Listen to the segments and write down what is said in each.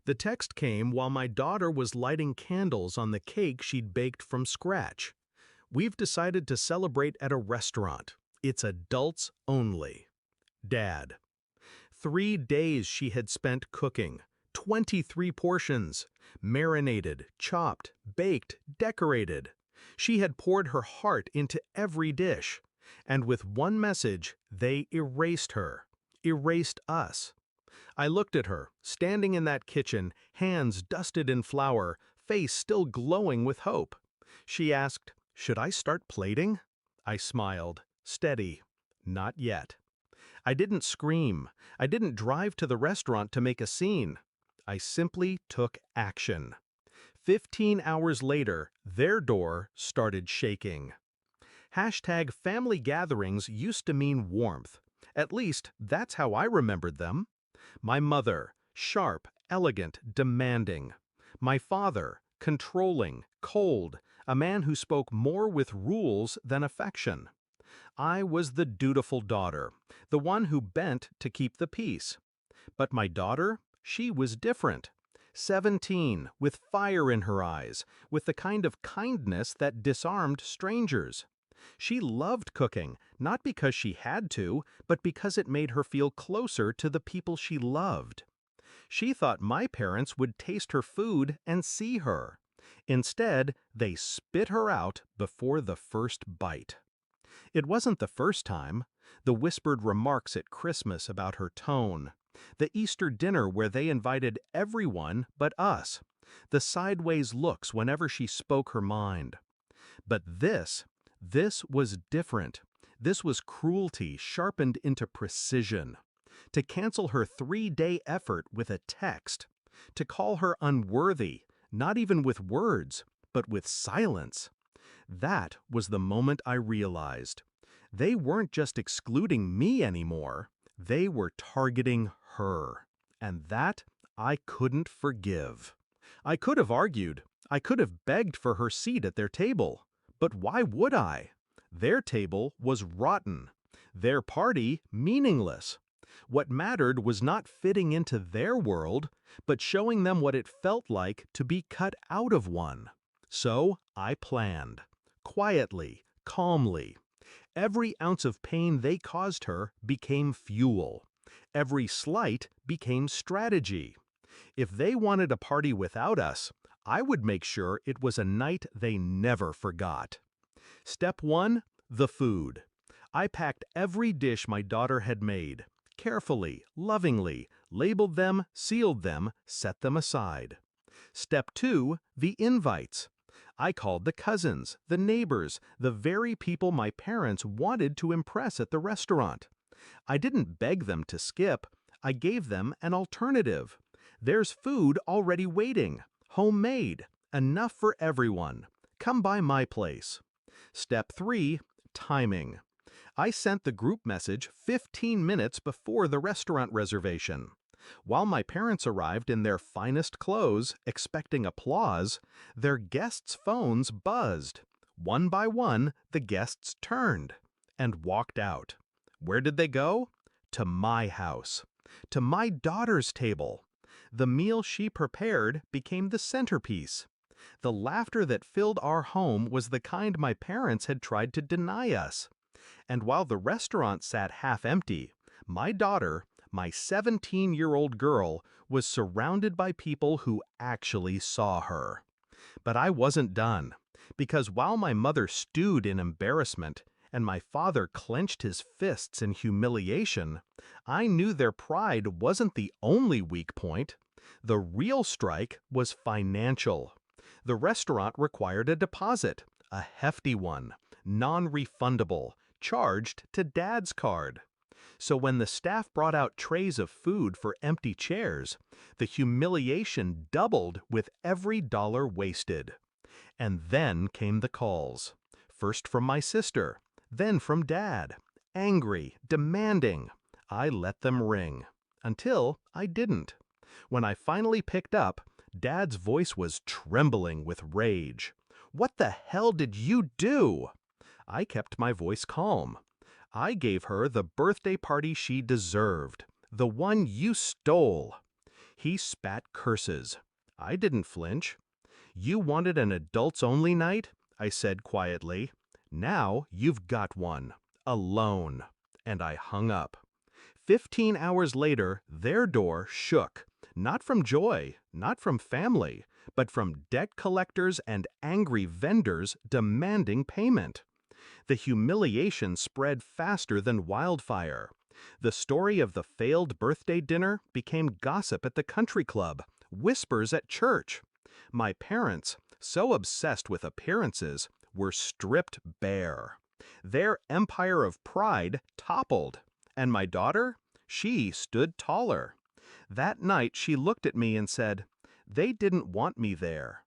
The text came while my daughter was lighting candles on the cake she'd baked from scratch. We've decided to celebrate at a restaurant. It's adults only. Dad. 3 days she had spent cooking. 23 portions. Marinated, chopped, baked, decorated. She had poured her heart into every dish. And with one message, they erased her. Erased us. I looked at her, standing in that kitchen, hands dusted in flour, face still glowing with hope. She asked, "Should I start plating?" I smiled, steady. Not yet. I didn't scream. I didn't drive to the restaurant to make a scene. I simply took action. 15 hours later, their door started shaking. Hashtag family gatherings used to mean warmth. At least, that's how I remembered them. My mother, sharp, elegant, demanding. My father, controlling, cold, a man who spoke more with rules than affection. I was the dutiful daughter, the one who bent to keep the peace. But my daughter, she was different. 17, with fire in her eyes, with the kind of kindness that disarmed strangers. She loved cooking, not because she had to, but because it made her feel closer to the people she loved. She thought my parents would taste her food and see her. Instead, they spit her out before the first bite. It wasn't the first time. The whispered remarks at Christmas about her tone. The Easter dinner where they invited everyone but us. The sideways looks whenever she spoke her mind. But this was different. This was cruelty sharpened into precision. To cancel her 3-day effort with a text. To call her unworthy, not even with words, but with silence. That was the moment I realized. They weren't just excluding me anymore. They were targeting her. And that I couldn't forgive. I could have argued. I could have begged for her seat at their table. But why would I? Their table was rotten. Their party meaningless. What mattered was not fitting into their world, but showing them what it felt like to be cut out of one. So I planned. Quietly, calmly. Every ounce of pain they caused her became fuel. Every slight became strategy. If they wanted a party without us, I would make sure it was a night they never forgot. Step 1, the food. I packed every dish my daughter had made, carefully, lovingly, labeled them, sealed them, set them aside. Step 2, the invites. I called the cousins, the neighbors, the very people my parents wanted to impress at the restaurant. I didn't beg them to skip. I gave them an alternative. There's food already waiting, homemade, enough for everyone. Come by my place. Step 3, timing. I sent the group message 15 minutes before the restaurant reservation. While my parents arrived in their finest clothes, expecting applause, their guests' phones buzzed. One by one, the guests turned and walked out. Where did they go? To my house. To my daughter's table. The meal she prepared became the centerpiece. The laughter that filled our home was the kind my parents had tried to deny us. And while the restaurant sat half empty, my daughter, my 17-year-old girl, was surrounded by people who actually saw her. But I wasn't done, because while my mother stewed in embarrassment and my father clenched his fists in humiliation, I knew their pride wasn't the only weak point. The real strike was financial. The restaurant required a deposit, a hefty one, non-refundable, charged to Dad's card. So when the staff brought out trays of food for empty chairs, the humiliation doubled with every dollar wasted. And then came the calls. First from my sister, then from Dad. Angry, demanding. I let them ring. Until I didn't. When I finally picked up, Dad's voice was trembling with rage. "What the hell did you do?" I kept my voice calm. I gave her the birthday party she deserved, the one you stole. He spat curses. I didn't flinch. You wanted an adults-only night? I said quietly. Now you've got one. Alone. And I hung up. 15 hours later, their door shook. Not from joy, not from family, but from debt collectors and angry vendors demanding payment. The humiliation spread faster than wildfire. The story of the failed birthday dinner became gossip at the country club, whispers at church. My parents, so obsessed with appearances, were stripped bare. Their empire of pride toppled. And my daughter? She stood taller. That night she looked at me and said, "They didn't want me there."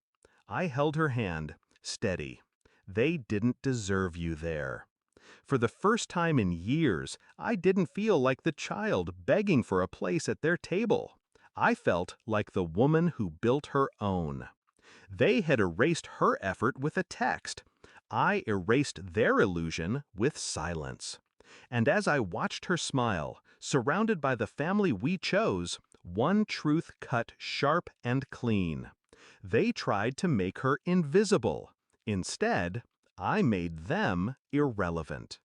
I held her hand, steady. They didn't deserve you there. For the first time in years, I didn't feel like the child begging for a place at their table. I felt like the woman who built her own. They had erased her effort with a text. I erased their illusion with silence. And as I watched her smile, surrounded by the family we chose, one truth cut sharp and clean. They tried to make her invisible. Instead, I made them irrelevant.